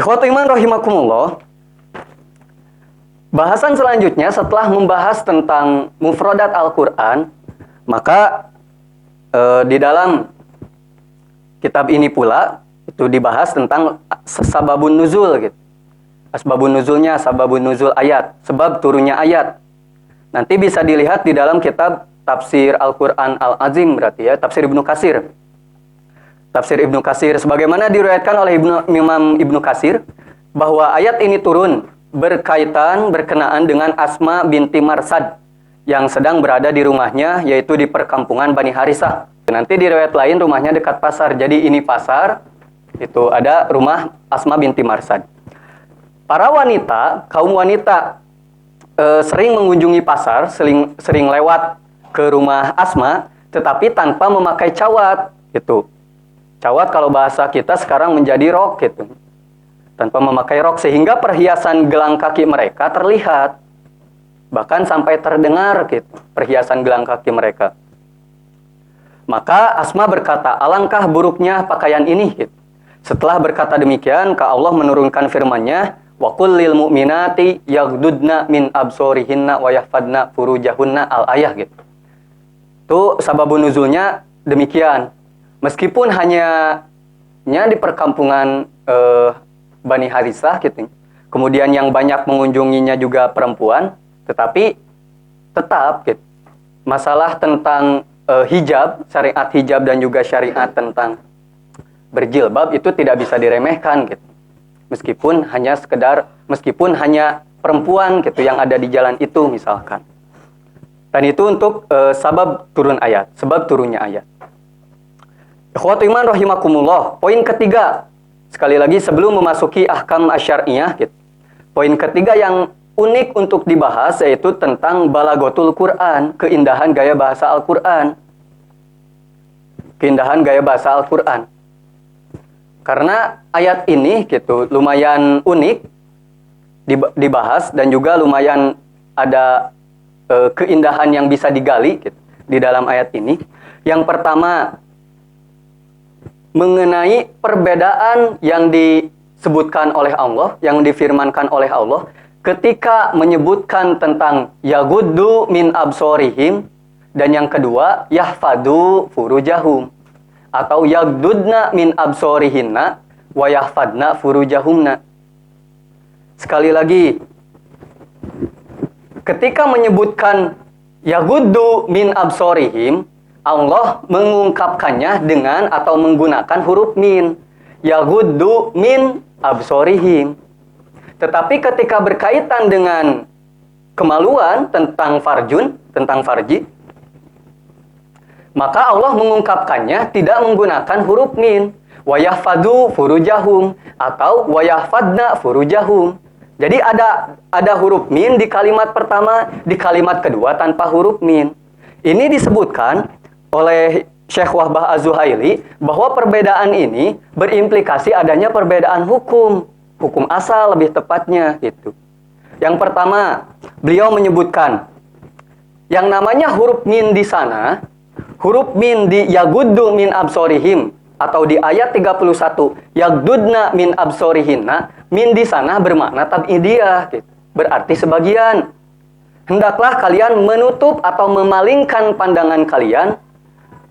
Ikhwatul iman rahimakumullah. Bahasan selanjutnya setelah membahas tentang mufradat Al-Quran, maka di dalam kitab ini pula itu dibahas tentang sababun nuzul gitu. Asbabun nuzulnya, sababun nuzul ayat, sebab turunnya ayat. Nanti bisa dilihat di dalam kitab Tafsir Al-Quran Al-Azim berarti ya, Tafsir Ibnu Katsir. Tafsir Ibnu Katsir sebagaimana diriwayatkan oleh Imam Ibnu Katsir bahwa ayat ini turun berkenaan dengan Asma binti Marsad yang sedang berada di rumahnya, yaitu di perkampungan Bani Harisah. Nanti di riwayat lain rumahnya dekat pasar. Jadi ini pasar, itu ada rumah Asma binti Marsad. Para wanita, kaum wanita sering mengunjungi pasar, sering lewat ke rumah Asma, tetapi tanpa memakai cawat. Gitu. Cawat kalau bahasa kita sekarang menjadi rok gitu. Tanpa memakai rok, sehingga perhiasan gelang kaki mereka terlihat. Bahkan sampai terdengar gitu, perhiasan gelang kaki mereka. Maka Asma berkata, alangkah buruknya pakaian ini gitu. Setelah berkata demikian, Allah menurunkan firman-Nya, wa qul lil mu'minati yaghdudna min absorihinna wa yahfadna furujahunna al-ayah gitu. Itu sababun nuzulnya demikian. Meskipun hanya di perkampungan Bani Harisah gitu. Kemudian yang banyak mengunjunginya juga perempuan, tetapi tetap gitu. Masalah tentang hijab, syariat hijab dan juga syariat tentang berjilbab itu tidak bisa diremehkan gitu. Meskipun hanya perempuan gitu yang ada di jalan itu misalkan. Dan itu untuk sebab turunnya ayat. Ikhwatul iman rahimakumullah. Poin ketiga, sekali lagi sebelum memasuki ahkam asyariyah gitu. Poin ketiga yang unik untuk dibahas yaitu tentang balaghatul Quran, keindahan gaya bahasa Al-Quran. Keindahan gaya bahasa Al-Quran. Karena ayat ini gitu lumayan unik dibahas dan juga lumayan ada keindahan yang bisa digali gitu, di dalam ayat ini. Yang pertama mengenai perbedaan yang disebutkan oleh Allah, yang difirmankan oleh Allah ketika menyebutkan tentang yaguddu min absorihim dan yang kedua yahfadu furujahum atau yagdudna min absorihinna wa yahfadna furujahumna. Sekali lagi, ketika menyebutkan yaguddu min absorihim, Allah mengungkapkannya dengan atau menggunakan huruf min. Yaguddu min absorihim. Tetapi ketika berkaitan dengan kemaluan tentang farji, maka Allah mengungkapkannya tidak menggunakan huruf min. Wa yahfadu furujahum atau wa yahfadna furujahum. Jadi ada huruf min di kalimat pertama, di kalimat kedua tanpa huruf min. Ini disebutkan oleh Syekh Wahbah Az-Zuhaili bahwa perbedaan ini berimplikasi adanya perbedaan hukum asal lebih tepatnya gitu. Yang pertama, beliau menyebutkan yang namanya huruf min di sana, huruf min di yaguddu min absorihim atau di ayat 31 yagdudna min absorihinna, min di sana bermakna tab'idiyah gitu. Berarti sebagian. Hendaklah kalian menutup atau memalingkan pandangan kalian,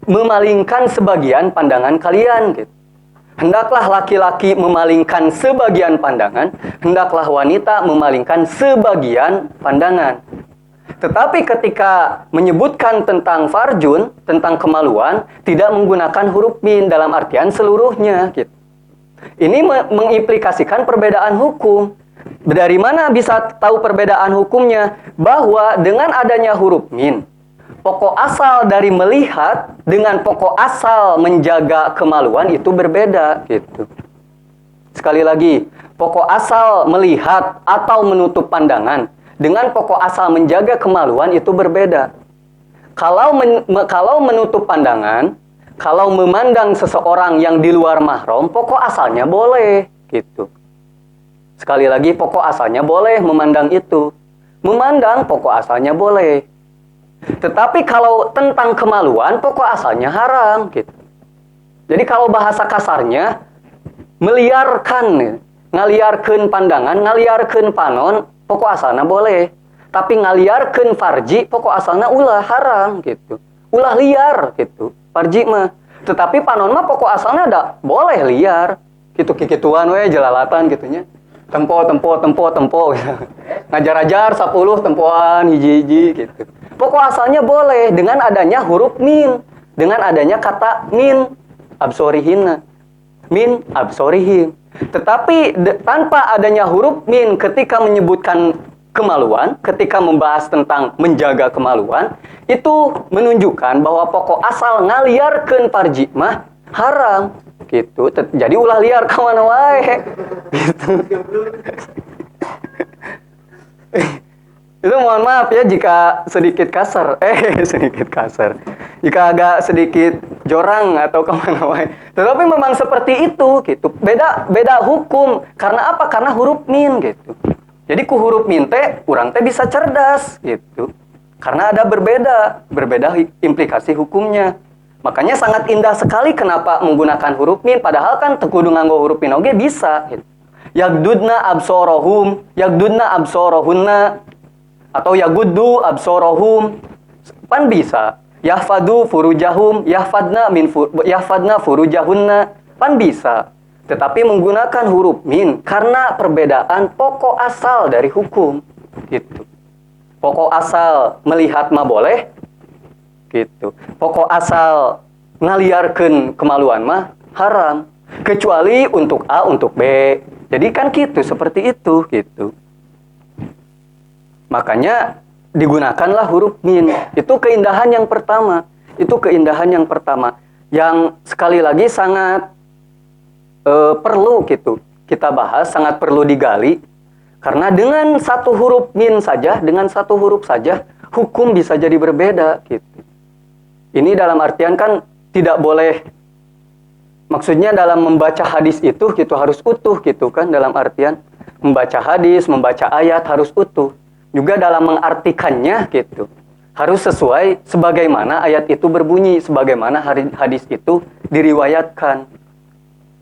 memalingkan sebagian pandangan kalian gitu. Hendaklah laki-laki memalingkan sebagian pandangan, hendaklah wanita memalingkan sebagian pandangan. Tetapi ketika menyebutkan tentang farjun, tentang kemaluan, tidak menggunakan huruf min dalam artian seluruhnya gitu. Ini mengimplikasikan perbedaan hukum. Dari mana bisa tahu perbedaan hukumnya? Bahwa dengan adanya huruf min, pokok asal dari melihat dengan pokok asal menjaga kemaluan itu berbeda gitu. Sekali lagi, pokok asal melihat atau menutup pandangan dengan pokok asal menjaga kemaluan itu berbeda. Kalau menutup pandangan, kalau memandang seseorang yang di luar mahram, pokok asalnya boleh gitu. Sekali lagi, pokok asalnya boleh memandang itu. Memandang pokok asalnya boleh. Tetapi kalau tentang kemaluan, pokok asalnya haram gitu. Jadi kalau bahasa kasarnya, meliarkan ngaliarkeun pandangan, ngaliarkeun panon, pokok asalna boleh. Tapi ngaliarkeun farji, pokok asalna ulah haram gitu. Ulah liar gitu. Farji mah. Tetapi panon mah pokok asalna ada boleh liar. Gitu-kituan we jelalatan gitunya. Tempo gitu. Ngajar-ajar 10 tempoan hiji-hiji gitu. Pokok asalnya boleh dengan adanya huruf min, dengan adanya kata min absorihinna. Min absorihim. Tetapi tanpa adanya huruf min ketika menyebutkan kemaluan, ketika membahas tentang menjaga kemaluan, itu menunjukkan bahwa pokok asal ngaliarkeun farji mah haram gitu. Jadi ulah liar ka mana wae gitu. Itu mohon maaf ya jika sedikit kasar. Sedikit kasar. Jika agak sedikit jorang atau kemana wae. Tetapi memang seperti itu gitu. Beda hukum. Karena apa? Karena huruf min gitu. Jadi ku huruf min teh urang teh bisa cerdas gitu. Karena ada berbeda implikasi hukumnya. Makanya sangat indah sekali kenapa menggunakan huruf min padahal kan teu kudu nganggo huruf min oge bisa gitu. Yagdudna absorohum, yagdudna absorohunna atau yaguddu absorohum pan bisa. Yahfadu furujahum, yahfadna furujahunna pan bisa. Tetapi menggunakan huruf min karena perbedaan pokok asal dari hukum gitu. Pokok asal melihat mah boleh gitu. Pokok asal ngaliarkeun kemaluan mah haram kecuali untuk A untuk B. Jadi kan gitu seperti itu gitu. Makanya digunakanlah huruf min. Itu keindahan yang pertama. Yang sekali lagi sangat perlu gitu kita bahas, sangat perlu digali. Karena dengan satu huruf min saja, hukum bisa jadi berbeda gitu. Ini dalam artian kan tidak boleh, maksudnya dalam membaca hadis itu gitu harus utuh gitu kan, dalam artian membaca hadis, membaca ayat harus utuh. Juga dalam mengartikannya gitu harus sesuai sebagaimana ayat itu berbunyi, sebagaimana hadis itu diriwayatkan.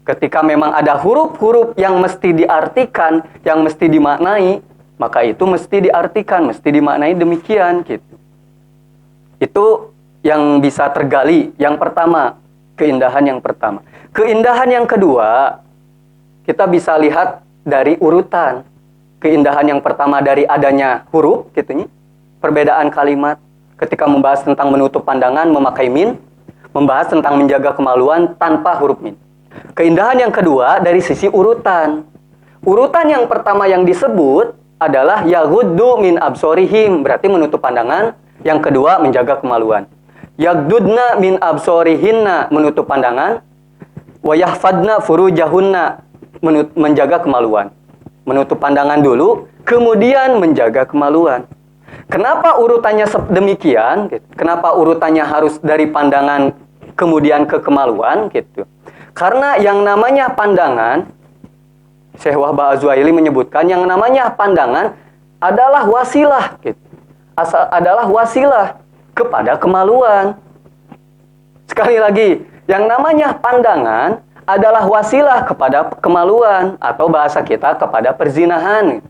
Ketika memang ada huruf-huruf yang mesti diartikan, yang mesti dimaknai, maka itu mesti diartikan, mesti dimaknai demikian gitu. Itu yang bisa tergali. Yang pertama, keindahan yang pertama. Keindahan yang kedua, kita bisa lihat dari urutan. Keindahan yang pertama dari adanya huruf gitu nih. Perbedaan kalimat ketika membahas tentang menutup pandangan memakai min, membahas tentang menjaga kemaluan tanpa huruf min. Keindahan yang kedua dari sisi urutan. Urutan yang pertama yang disebut adalah yaghuddu min absorihim, berarti menutup pandangan. Yang kedua menjaga kemaluan. Yagdudna min absorihinna, menutup pandangan. Wa yahfadna furujahunna, menjaga kemaluan. Menutup pandangan dulu, kemudian menjaga kemaluan. Kenapa urutannya demikian? Kenapa urutannya harus dari pandangan kemudian ke kemaluan gitu? Karena yang namanya pandangan, Syekh Wahbah Az-Zuhaili menyebutkan yang namanya pandangan adalah wasilah gitu. Adalah wasilah kepada kemaluan. Sekali lagi, yang namanya pandangan adalah wasilah kepada kemaluan atau bahasa kita kepada perzinahan.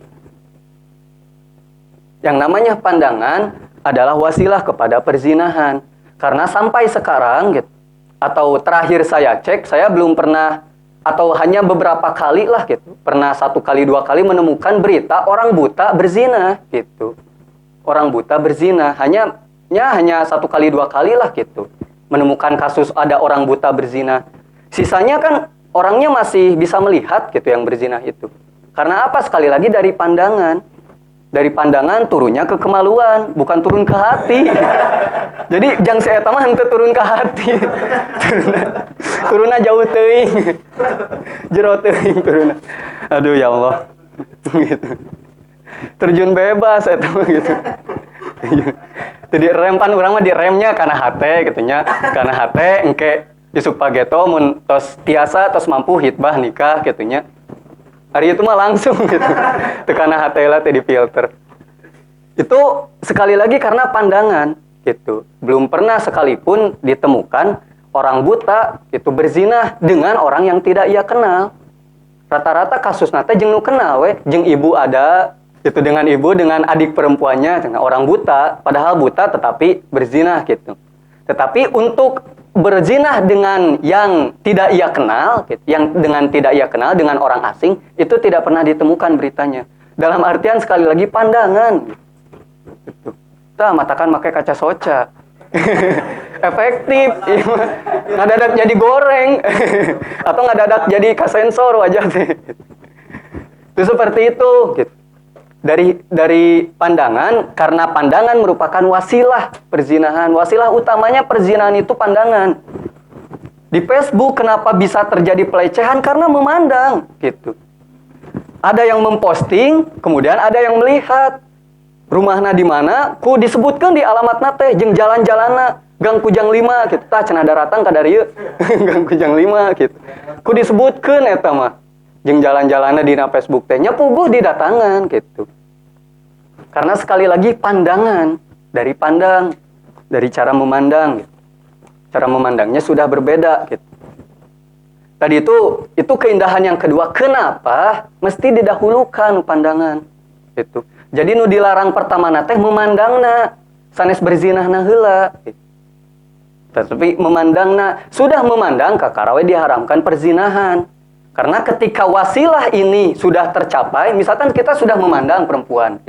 Yang namanya pandangan adalah wasilah kepada perzinahan. Karena sampai sekarang gitu, atau terakhir saya cek, saya belum pernah atau hanya beberapa kali lah gitu, pernah 1 kali 2 kali menemukan berita orang buta berzina gitu. Orang buta berzina hanya 1 kali 2 kali lah gitu. Menemukan kasus ada orang buta berzina. Sisanya kan orangnya masih bisa melihat gitu yang berzina itu. Karena apa? Sekali lagi dari pandangan. Dari pandangan turunnya ke kemaluan, bukan turun ke hati. Jadi jang saya mah henteu turun ke hati. Turunna jauh teuing. Jero teuing turunna. Aduh ya Allah. Gitu. Terjun bebas eta mah gitu. Jadi rempan urang mah diremnya kana hate gitunya. Kana hate engke isuk pageto mun tos tiasa tos mampu hitbah nikah gitunya. Hari itu mah langsung gitu. Tekana hatela teh difilter. Itu sekali lagi karena pandangan gitu. Belum pernah sekalipun ditemukan orang buta itu berzina dengan orang yang tidak ia kenal. Rata-rata kasus nate jeung nu kenal we, jeung ibu ada itu dengan ibu dengan adik perempuannya dengan orang buta, padahal buta tetapi berzinah gitu. Tetapi untuk berzinah dengan yang tidak ia kenal, gitu, yang dengan tidak ia kenal dengan orang asing itu tidak pernah ditemukan beritanya. Dalam artian sekali lagi pandangan. Gitu. Tah matakan pakai kaca soca. Efektif. Ngadadak jadi goreng atau ngadadak jadi kasensor wajah teh. Itu seperti itu gitu. Dari pandangan, karena pandangan merupakan wasilah perzinahan. Wasilah utamanya perzinahan itu pandangan. Di Facebook kenapa bisa terjadi pelecehan? Karena memandang gitu. Ada yang memposting, kemudian ada yang melihat. Rumahna di mana? Ku disebutkan di alamat nate jeung jalan-jalanna Gang Kujang 5 gitu. Tah cenah daratang ka dari ieu. Gang Kujang 5 gitu. Ku disebutkeun eta mah. Jeung jalan-jalanna dina Facebook teh nya puguh didatangan gitu. Karena sekali lagi pandangan, dari pandang, dari cara memandang gitu. Cara memandangnya sudah berbeda gitu. Tadi itu keindahan yang kedua. Kenapa mesti didahulukan pandangan gitu. Jadi nu dilarang pertama teh memandangna sanes berzinahna heula. Tetapi memandangna sudah memandang kakarawe diharamkan perzinahan. Karena ketika wasilah ini sudah tercapai, misalkan kita sudah memandang perempuan,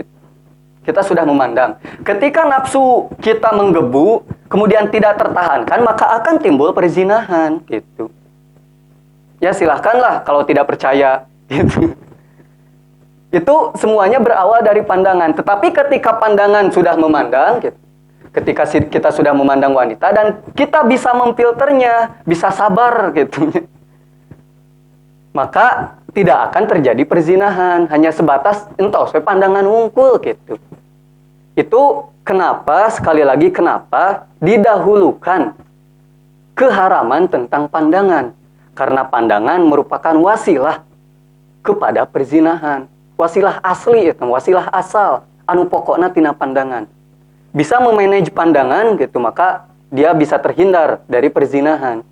kita sudah memandang. Ketika nafsu kita menggebu, kemudian tidak tertahankan, maka akan timbul perzinahan gitu. Ya silahkanlah kalau tidak percaya gitu. Itu semuanya berawal dari pandangan. Tetapi ketika pandangan sudah memandang, gitu, ketika kita sudah memandang wanita dan kita bisa memfilternya, bisa sabar, gitu, maka tidak akan terjadi perzinahan. Hanya sebatas entos pandangan wungkul, gitu. Itu kenapa, sekali lagi kenapa didahulukan keharaman tentang pandangan. Karena pandangan merupakan wasilah kepada perzinahan. Wasilah asli itu, wasilah asal, anu pokokna tina pandangan. Bisa memanage pandangan gitu, maka dia bisa terhindar dari perzinahan.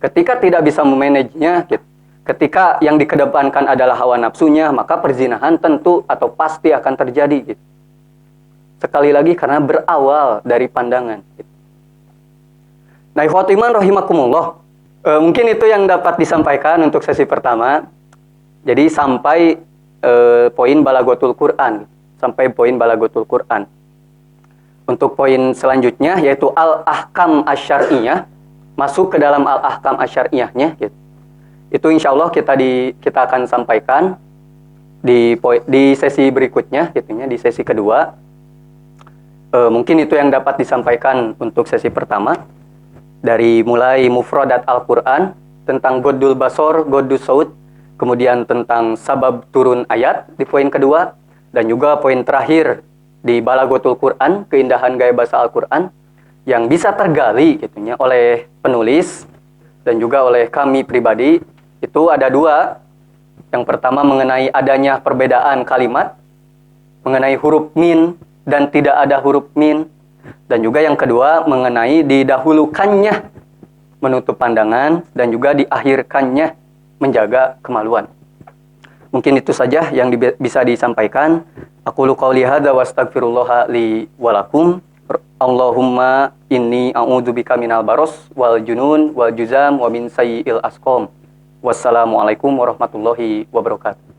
Ketika tidak bisa memanagenya, gitu, ketika yang dikedepankan adalah hawa nafsunya, maka perzinahan tentu atau pasti akan terjadi. Gitu. Sekali lagi karena berawal dari pandangan. Gitu. Nah, ikhwatul iman rahimakumullah. Mungkin itu yang dapat disampaikan untuk sesi pertama. Jadi sampai poin Balagotul Quran, sampai poin Balagotul Quran. Untuk poin selanjutnya yaitu al-ahkam asyariyah, masuk ke dalam al-ahkam asyariyahnya gitu. Itu insya Allah kita akan sampaikan di sesi berikutnya gitunya, di sesi kedua. Mungkin itu yang dapat disampaikan untuk sesi pertama, dari mulai mufradat Al-Quran tentang Goddul Basor, Goddus Saud, kemudian tentang sabab turun ayat di poin kedua, dan juga poin terakhir di Balagotul Quran, keindahan gaya bahasa Al-Quran, yang bisa tergali gitunya oleh penulis dan juga oleh kami pribadi. Itu ada dua. Yang pertama mengenai adanya perbedaan kalimat, mengenai huruf min dan tidak ada huruf min, dan juga yang kedua mengenai didahulukannya menutup pandangan dan juga diakhirkannya menjaga kemaluan. Mungkin itu saja yang bisa disampaikan. Aku qouli hadza wa astaghfirullah li wa lakum. Allahumma inni a'udzubika minal baros wal junun wal juzam wa min sayyi'il asqam. Wassalamualaikum warahmatullahi wabarakatuh.